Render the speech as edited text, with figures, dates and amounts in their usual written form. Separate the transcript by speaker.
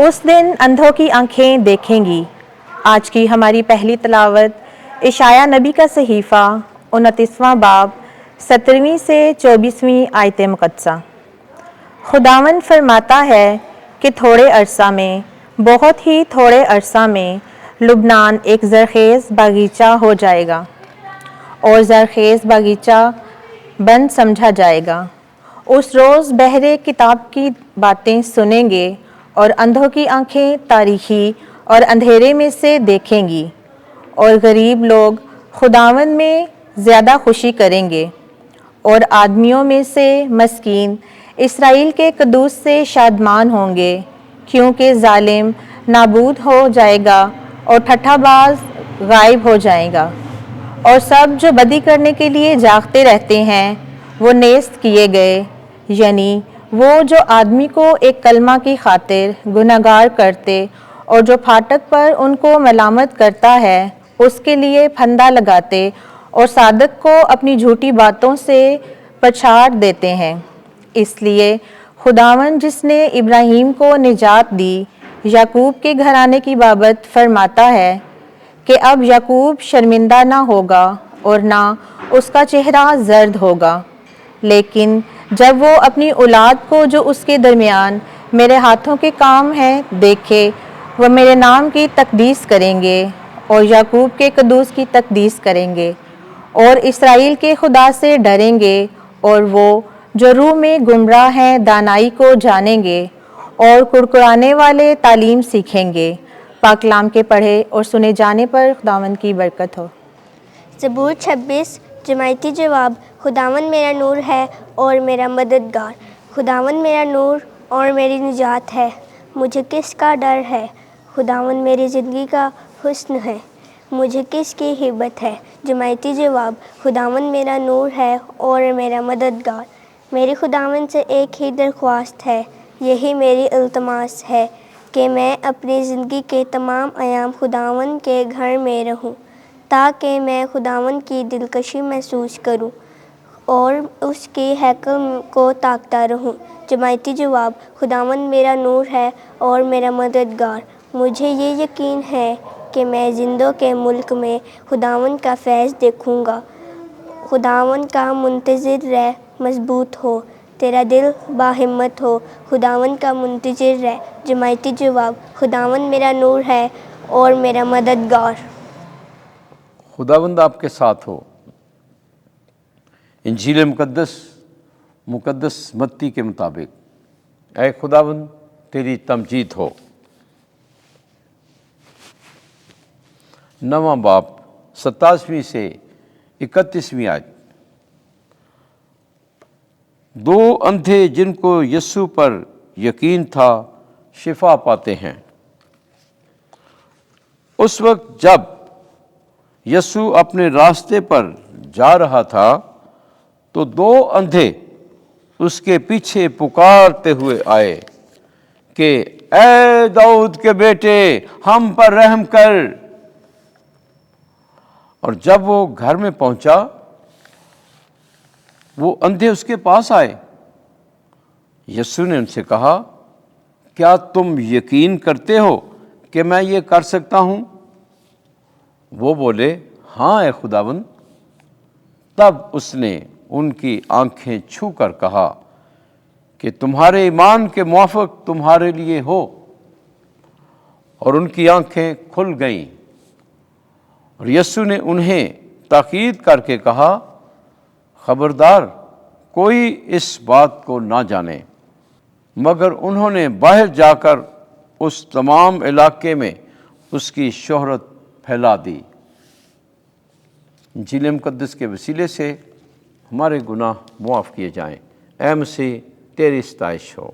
Speaker 1: اس دن اندھوں کی آنکھیں دیکھیں گی۔ آج کی ہماری پہلی تلاوت اشعیاء نبی کا صحیفہ 29واں باب 17ویں سے 24ویں آیت مقدسہ۔ خداوند فرماتا ہے کہ تھوڑے عرصہ میں، بہت ہی تھوڑے عرصہ میں لبنان ایک زرخیز باغیچہ ہو جائے گا اور زرخیز باغیچہ بند سمجھا جائے گا۔ اس روز بہرے کتاب کی باتیں سنیں گے اور اندھوں کی آنکھیں تاریکی اور اندھیرے میں سے دیکھیں گی، اور غریب لوگ خداوند میں زیادہ خوشی کریں گے، اور آدمیوں میں سے مسکین اسرائیل کے قدوس سے شادمان ہوں گے، کیونکہ ظالم نابود ہو جائے گا اور ٹھٹھا باز غائب ہو جائے گا، اور سب جو بدی کرنے کے لیے جاگتے رہتے ہیں وہ نیست کیے گئے، یعنی وہ جو آدمی کو ایک کلمہ کی خاطر گناہگار کرتے اور جو پھاٹک پر ان کو ملامت کرتا ہے اس کے لیے پھندہ لگاتے اور صادق کو اپنی جھوٹی باتوں سے پچھاڑ دیتے ہیں۔ اس لیے خداوند جس نے ابراہیم کو نجات دی، یعقوب کے گھرانے کی بابت فرماتا ہے کہ اب یعقوب شرمندہ نہ ہوگا اور نہ اس کا چہرہ زرد ہوگا، لیکن جب وہ اپنی اولاد کو جو اس کے درمیان میرے ہاتھوں کے کام ہیں دیکھے، وہ میرے نام کی تقدیس کریں گے اور یعقوب کے قدوس کی تقدیس کریں گے، اور اسرائیل کے خدا سے ڈریں گے، اور وہ جو روح میں گمراہ ہیں دانائی کو جانیں گے اور کڑکڑانے والے تعلیم سیکھیں گے۔ پاک کلام کے پڑھے اور سنے جانے پر خداوند کی برکت ہو۔
Speaker 2: زبور 26 جماعتی جواب۔ خداوند میرا نور ہے اور میرا مددگار، خداوند میرا نور اور میری نجات ہے، مجھے کس کا ڈر ہے؟ خداوند میری زندگی کا حصن ہے، مجھے کس کی ہیبت ہے؟ جماعتی جواب۔ خداوند میرا نور ہے اور میرا مددگار، میری خداوند سے ایک ہی درخواست ہے، یہی میری التماس ہے کہ میں اپنی زندگی کے تمام ایام خداوند کے گھر میں رہوں، تاکہ میں خداوند کی دلکشی محسوس کروں اور اس کی ہیکل کو تاکتا رہوں۔ جماعتی جواب۔ خداوند میرا نور ہے اور میرا مددگار، مجھے یہ یقین ہے کہ میں زندوں کے ملک میں خداوند کا فیض دیکھوں گا۔ خداوند کا منتظر رہ، مضبوط ہو، تیرا دل باہمت ہو، خداوند کا منتظر رہ۔ جماعتی جواب۔ خداوند میرا نور ہے اور میرا مددگار۔
Speaker 3: خداوند آپ کے ساتھ ہو۔ انجیل مقدس متی کے مطابق، اے خداوند تیری تمجید ہو۔ 9واں باب 27ویں سے 31ویں آیت۔ دو اندھے جن کو یسوع پر یقین تھا شفا پاتے ہیں۔ اس وقت جب یسوع اپنے راستے پر جا رہا تھا تو دو اندھے اس کے پیچھے پکارتے ہوئے آئے کہ اے داؤد کے بیٹے، ہم پر رحم کر۔ اور جب وہ گھر میں پہنچا، وہ اندھے اس کے پاس آئے۔ یسوع نے ان سے کہا، کیا تم یقین کرتے ہو کہ میں یہ کر سکتا ہوں؟ وہ بولے، ہاں اے خداوند۔ تب اس نے ان کی آنکھیں چھو کر کہا کہ تمہارے ایمان کے موافق تمہارے لیے ہو، اور ان کی آنکھیں کھل گئیں۔ اور یسوع نے انہیں تاکید کر کے کہا، خبردار کوئی اس بات کو نہ جانے، مگر انہوں نے باہر جا کر اس تمام علاقے میں اس کی شہرت پھیلا دی۔ انجیل مقدس کے وسیلے سے ہمارے گناہ معاف کیے جائیں۔ اے مسیح تیری ستائش ہو۔